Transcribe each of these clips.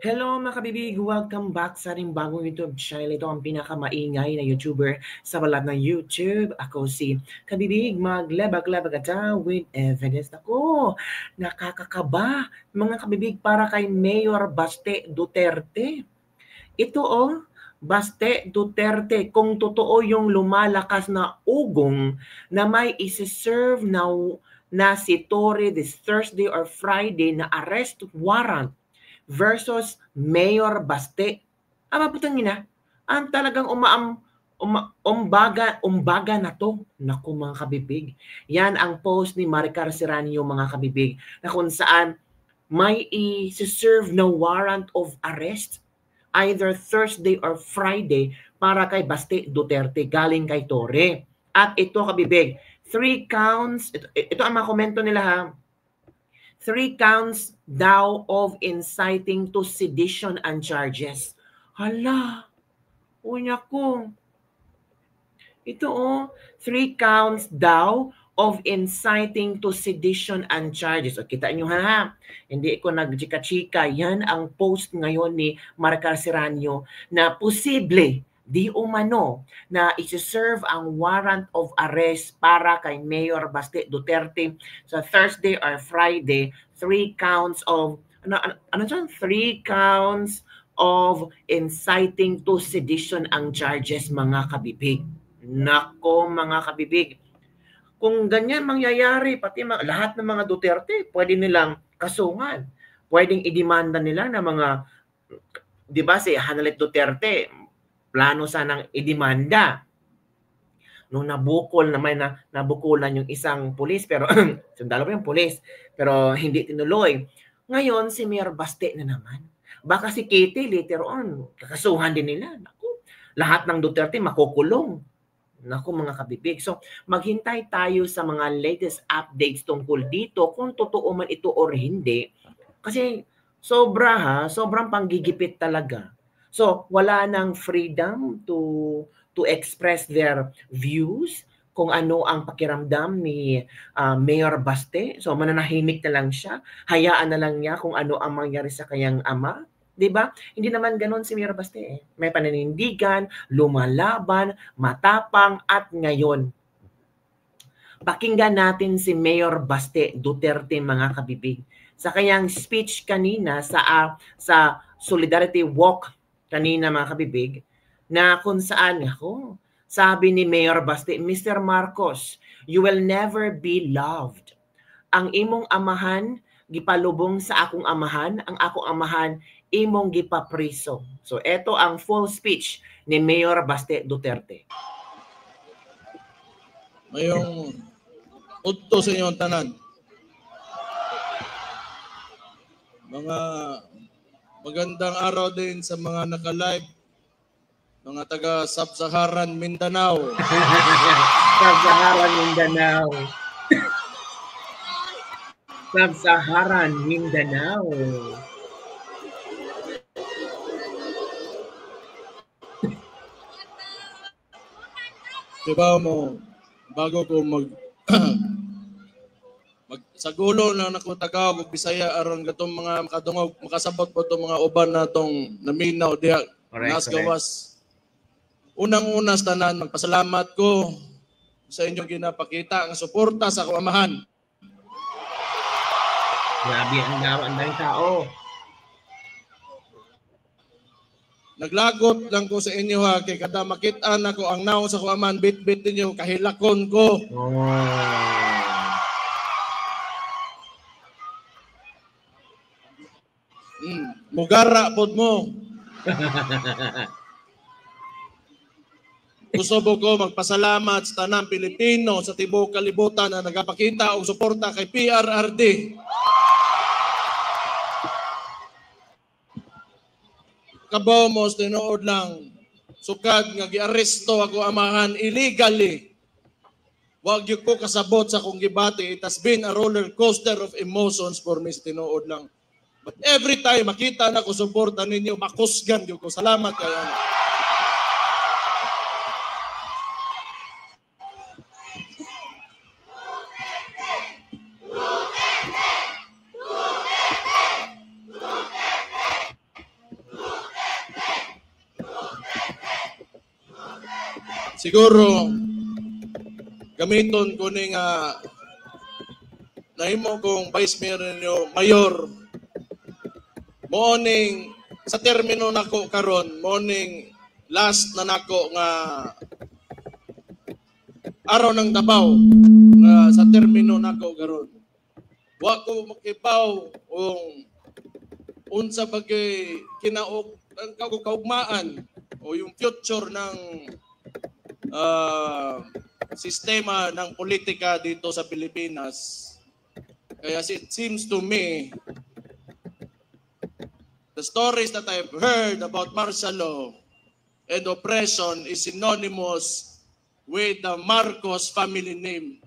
Hello mga kabibig! Welcome back sa ating bagong YouTube channel. Ito ang pinakamaingay na YouTuber sa balat ng YouTube. Ako si Kabibig, maglebag-lebag ata with evidence. Ako, nakakakaba mga kabibig para kay Mayor Baste Duterte. Ito Baste Duterte, kung totoo yung lumalakas na ugong na may isi-serve na si Torre this Thursday or Friday na arrest warrant versus Mayor Baste. Putang ina, ang talagang umbaga na to. Naku mga kabibig. Yan ang post ni Maricar Serranio mga kabibig na kung saan may i-serve na warrant of arrest either Thursday or Friday para kay Baste Duterte galing kay Torre. At ito kabibig, 3 counts, ito ang mga komento nila ha. 3 counts daw of inciting to sedition and charges. Hala, unya ko. Ito 3 counts daw of inciting to sedition and charges. O, kita nyo ha, hindi ko nagchika-chika. Yan ang post ngayon ni Maricar Serranio na posible di umano na isi-serve ang warrant of arrest para kay Mayor Baste Duterte sa Thursday or Friday, 3 counts of 3 counts of inciting to sedition ang charges mga kabibig. Nako mga kabibig, kung ganyan mangyayari, pati lahat ng mga Duterte, pwede nilang kasungan. Pwedeng idemanda nila ng mga, di ba si Hanalet Duterte, plano sanang idemanda. Nung nabukol naman nabukulan yung isang pulis, pero sundalo pa yung pulis, pero hindi tinuloy. Ngayon, si Mayor Baste na naman. Baka si Kitty later on, kakasuhan din nila. Naku, lahat ng Duterte makukulong. Naku mga kabibig. So, maghintay tayo sa mga latest updates tungkol dito kung totoo man ito or hindi. Kasi sobrang panggigipit talaga. So, wala nang freedom to express their views kung ano ang pakiramdam ni Mayor Baste. So, mananahimik na lang siya. Hayaan na lang niya kung ano ang mangyari sa kanyang ama. 'Di ba? Hindi naman ganoon si Mayor Baste. May paninindigan, lumalaban, matapang at ngayon. Pakinggan natin si Mayor Baste Duterte mga kabibig. Sa kanyang speech kanina sa Solidarity Walk kanina mga kabibig, na kung saan sabi ni Mayor Baste, Mr. Marcos, you will never be loved. Ang imong amahan, gipalubong sa akong amahan, ang akong amahan, imong gipapriso. So, ito ang full speech ni Mayor Baste Duterte. Mayong udto sa inyong tanan. Mga magandang araw din sa mga naka-live, mga taga Sub-Saharan Mindanao. Sub-Saharan Mindanao. Sub-Saharan Mindanao. Diba mo, bago ko sagulo na nakutagaw og Bisaya aron gatong mga makadungog makasabot po tong mga uban natong naminaw diha nas gawas. Unang-una sa tanan magpasalamat ko sa inyong ginapakita ang suporta sa akong amahan. Grabe ang daming tao. Naglagot lang ko sa inyo ha, kay kada makita na ko ang naong sa akong amahan, bit-bit ninyo, kahilakon ko. Mugara pod mo. Gusto ko magpasalamat sa tanang Pilipino sa tibuok kalibutan na nagapakita og suporta kay PRRD. Kabaw mo tinuod lang sukad nga giaresto ako amahan illegally. Wag gyud ko kasabot sa kong gibati. It has been a roller coaster of emotions for me tinuod lang. But every time makita na ko suporta ninyo, makusgan gyud ko. Salamat kayo. siguro gamiton ko ning nahimo kong Vice Mayor morning sa termino nako karon morning last na nako nga araw ng Davao nga sa termino nako karon wa ko makibaw unsa bagay kinaog ang kaugmaan o yung future ng sistema ng politika dito sa Pilipinas. Kaya it seems to me the stories that I've heard about martial law and oppression is synonymous with the Marcos family name.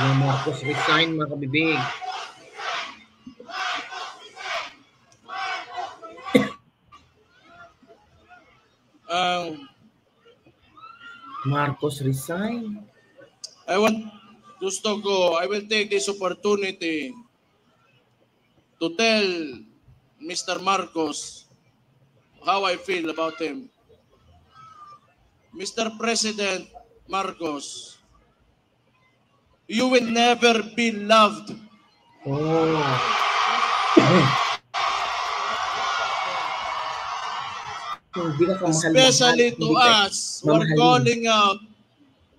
Marcos resign, mga kabibig. Marcos resign. I will take this opportunity to tell Mr. Marcos how I feel about him. Mr. President Marcos, you will never be loved. Especially to us who are calling out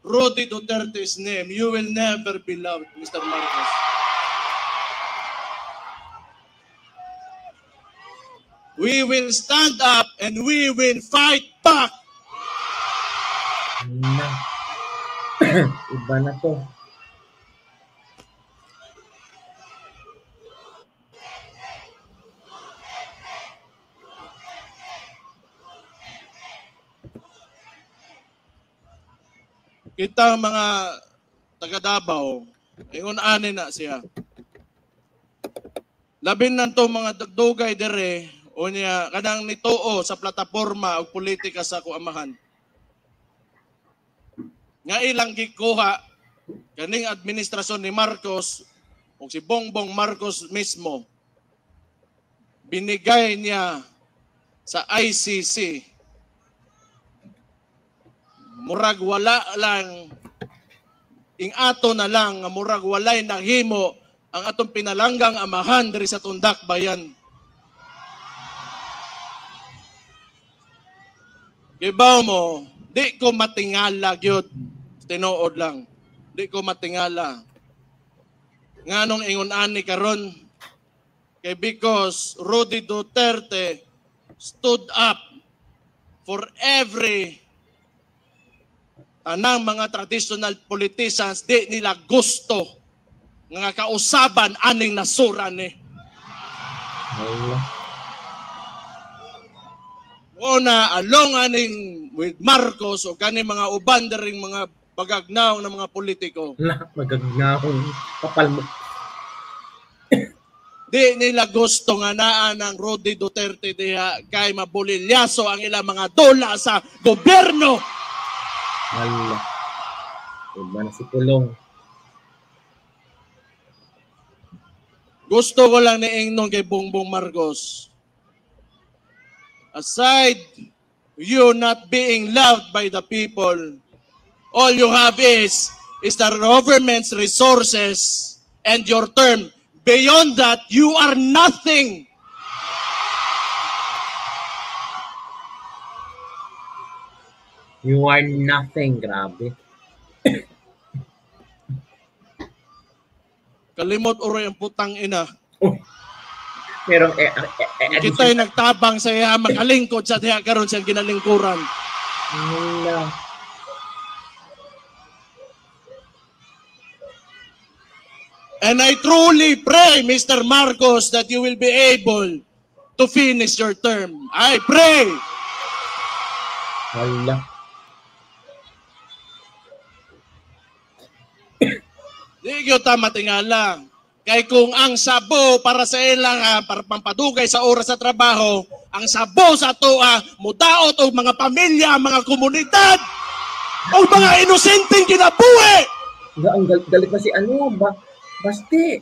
Rudy Duterte's name, you will never be loved, Mr. Marcos. We will stand up and we will fight back. Iba na to. Kita mga taga Davao, ingon ani na siya. Labin na to mga dugdugay dire o niya kanang nituo sa plataporma o politika sa kuamahan. Nga ilang gikuha kaning administrasyon ni Marcos o si Bongbong Marcos mismo binigay niya sa ICC. Murag wala lang ato na lang murag walay nahimo ang atong pinalanggang amahan diri sa Tundak Bayan. Gibaw mo, di ko matingala gyud, tinuod lang. Di ko matingala. Nganong ingon ani karon kay because Rudy Duterte stood up for every anang mga traditional politicians di nila gusto nga kausaban aning nasura ni. Una along aning with Marcos o kani mga uban dering mga pagagnaw ng mga politiko. Magagnaw kapal mo. Di nila gusto nga naa ng Rudy Duterte diha kay mabulilyaso ang ilang mga dola sa gobyerno. Allah. Iba na si Pulong. Gusto ko lang niingnon kay Bongbong Marcos. Aside you not being loved by the people, all you have is the government's resources and your term. Beyond that, you are nothing. You are nothing, grabe. Kalimot oro ang putang ina. Merong kita'y nagtabang sa iya makalingkod sa diha karon siyang ginalingkuran. And I truly pray, Mr. Marcos, that you will be able to finish your term. I pray. Allah. Di ko ta matingala. Kay kung ang sabo para sa ilang para pampadugay sa oras sa trabaho, ang sabo sa tuwa, mudaot og mga pamilya, mga komunidad, o mga inosenteng kinabuhi. Ang galit na si ano, Basti.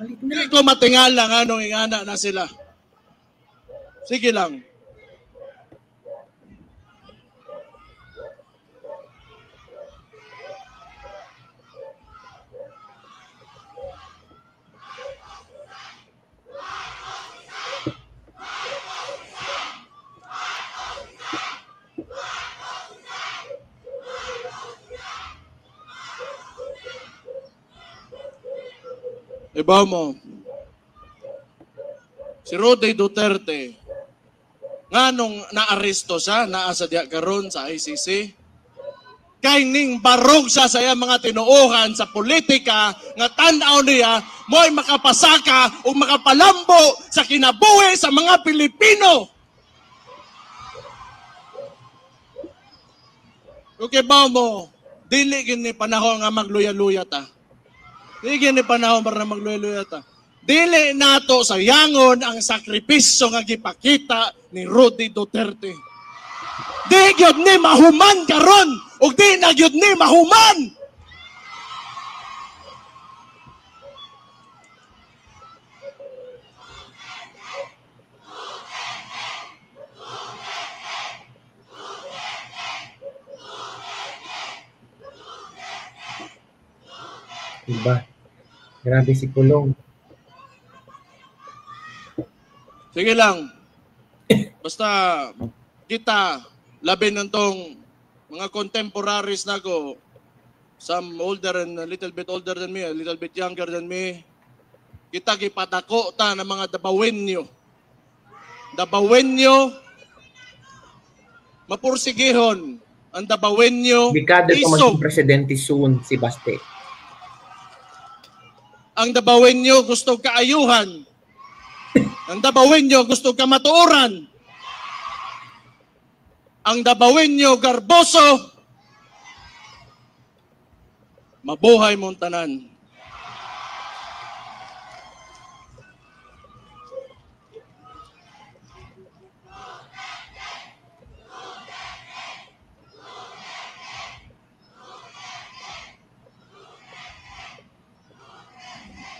Galit na. Hindi ko matingala nga nung ingana na sila. Sige lang. Iba mo, si Rodney Duterte, nga nung naaresto siya, naasa diya karon sa ICC, kay ning barog siya sa iyang mga tinuuhan sa politika, nga tanaw niya, mo'y makapasaka o makapalambo sa kinabuhi sa mga Pilipino. Okay ba mo, dili gini panahon nga magluya-luya ta. Dili ni panahon para magluya-luya ta. Dili nato sayangon ang sakripisyo nga gipakita ni Rodney Duterte. Di gyud ni mahuman karon ug di na gyud ni mahuman. Diba? Grabe si Pulong. Sige lang. Basta kita labi ng tong mga contemporaries na ko, some older and a little bit older than me, a little bit younger than me, kita gipadako ta ng mga dabawenyo. Dabawenyo, mapursigihon ang dabawenyo. Bikado ko maging presidente soon si Basti. Ang dabawenyo gusto kaayuhan. Ang dabawenyo gusto ka matuoran. Ang dabawenyo garboso. Mabuhay mong tanan.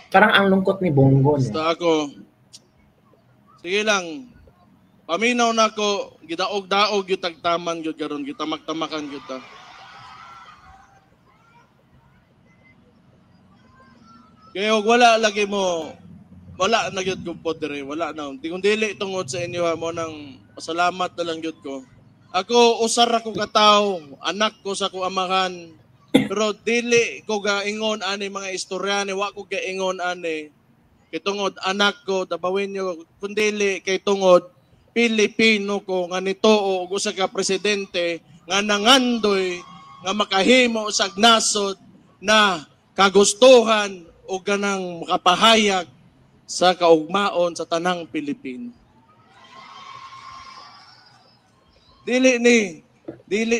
Parang ang lungkot ni Bongo. Basta ako, sige lang, paminaw na ko, gidaog-daog yung tagtaman yun karon, gitamak-tamakan yun ta. Kaya wala lagi mo, wala na yun kong podere, wala na. Di kung dili tungod sa inyo mo nang pasalamat na lang yun ko. Ako, usar ako kataw, anak ko sa ko amahan, pero dili ko gaingon ani mga istoryane, wa ko gaingon ani kay tungod anak ko, dabawin nyo, kundili kay tungod Pilipino ko nga nituo og usa ka presidente nga nangandoy nga makahimo sa nasod na kagustuhan o ganang makapahayag sa kaugmaon sa tanang Pilipino. Dili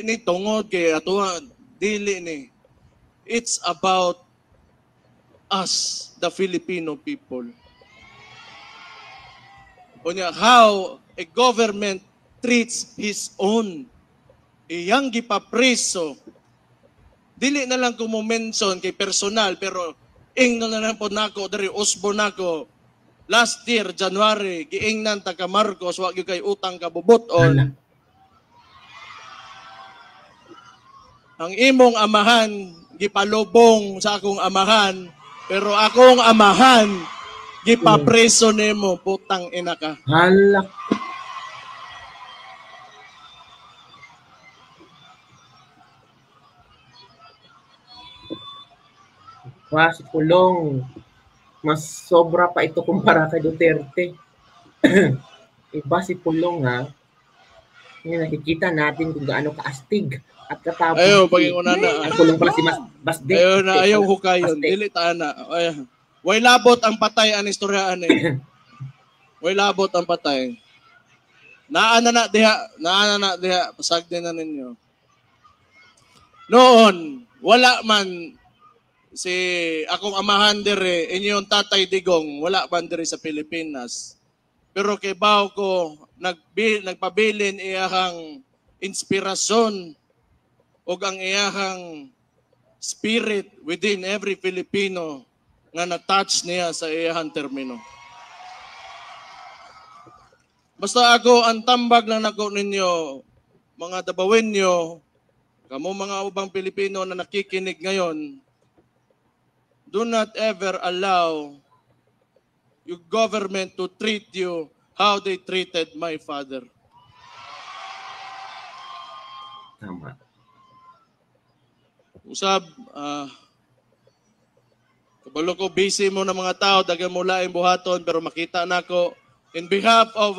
ni tungod kay atuan, dili ni. It's about us, the Filipino people. Unya, how a government treats his own. Iyang gipapreso. Dili na lang ko mo mention kay personal, pero ingnan na lang po nako, dari usbo nako. Last year, January, giingnan ta ka Marcos, wag kay utang ka bubuton. Ang imong amahan, gipalubong sa akong amahan, pero akong amahan, gipapreso nimo, putang ina ka. Halak. Wah, si Pulong. Mas sobra pa ito kumpara kay Duterte. Iba si Pulong, ha? Ngayon, nakikita natin kung gaano kaastig at katapos. Ayaw, pag-inguna na. Ang Pulong pala si Basde. Ayaw hukayon. Dili taana. Way labot ang patay ang istoryaan eh. Way labot ang patay. Naana na diha. Pasag din na ninyo. Noon, wala man si akong amahan dire, inyong tatay Digong, wala ba dire sa Pilipinas. Pero kay bao ko, nagpabilin iyahang inspirasyon o ang iyahang spirit within every Filipino nga na-touch niya sa iyahang termino. Basta ako, ang tambag lang nako ninyo, mga Dabawenyo, kamo mga ubang Pilipino na nakikinig ngayon, do not ever allow your government to treat you how they treated my father. Tama. Usab, kabalo ko busy mo ng mga tao, dagan mo laing buhaton, pero makita na ko, in behalf of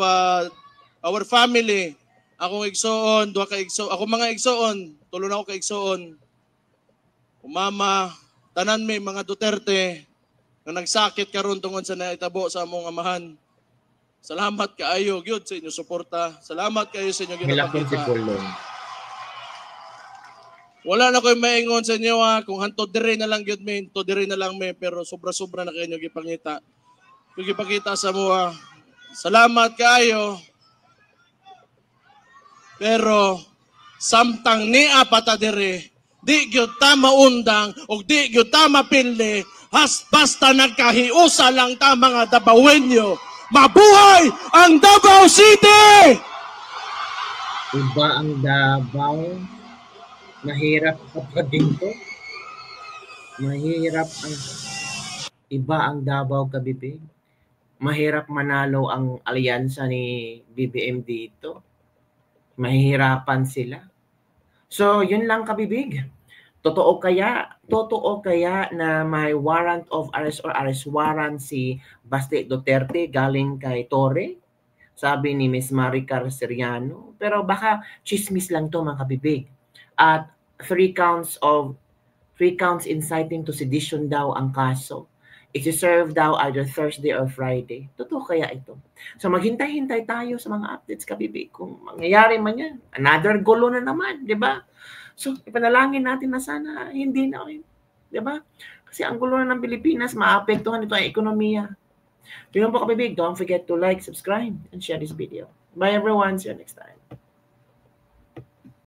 our family, akong igsoon, ako mga igsoon, tulo na ako ka igsoon, umama, tanan may mga Duterte, na nagsakit karon tungod sa naitabo sa among amahan. Salamat kaayo, gyud sa inyong suporta. Salamat kayo sa inyong ginapakita. Wala na ko'y maingon sa inyo kung hanto dire na lang gyud men, to dire na lang men, pero sobra-sobra na kayo gipangita. Kung gipakita sa mo, salamat kaayo. Pero samtang niya pata dire, di gyud ta maundang o di gyud ta mapili, basta nagkahiusa lang ta mga Dabawenyo. Mabuhay ang Davao City! Iba ang Davao. Mahirap kapag ginto. Mahirap ang iba ang Davao kabibig. Mahirap manalo ang alyansa ni BBM dito. Mahihirapan sila. So, yun lang kabibig. Totoo kaya na may warrant of arrest or arrest warrant si Baste Duterte galing kay Torre? Sabi ni Ms. Maricar Seriano. Pero baka chismis lang to mga kabibig. At 3 counts inciting to sedition daw ang kaso. Isi-serve daw either Thursday or Friday. Totoo kaya ito? So maghintay-hintay tayo sa mga updates kabibig kung mangyayari man yan. Another gulo na naman, di ba? So ipanalangin natin na sana hindi na, di ba? Kasi ang gulo na ng Pilipinas, maapektuhan ito ang ekonomiya. Yun po kabibig, don't forget to like, subscribe, and share this video. Bye everyone, see you next time.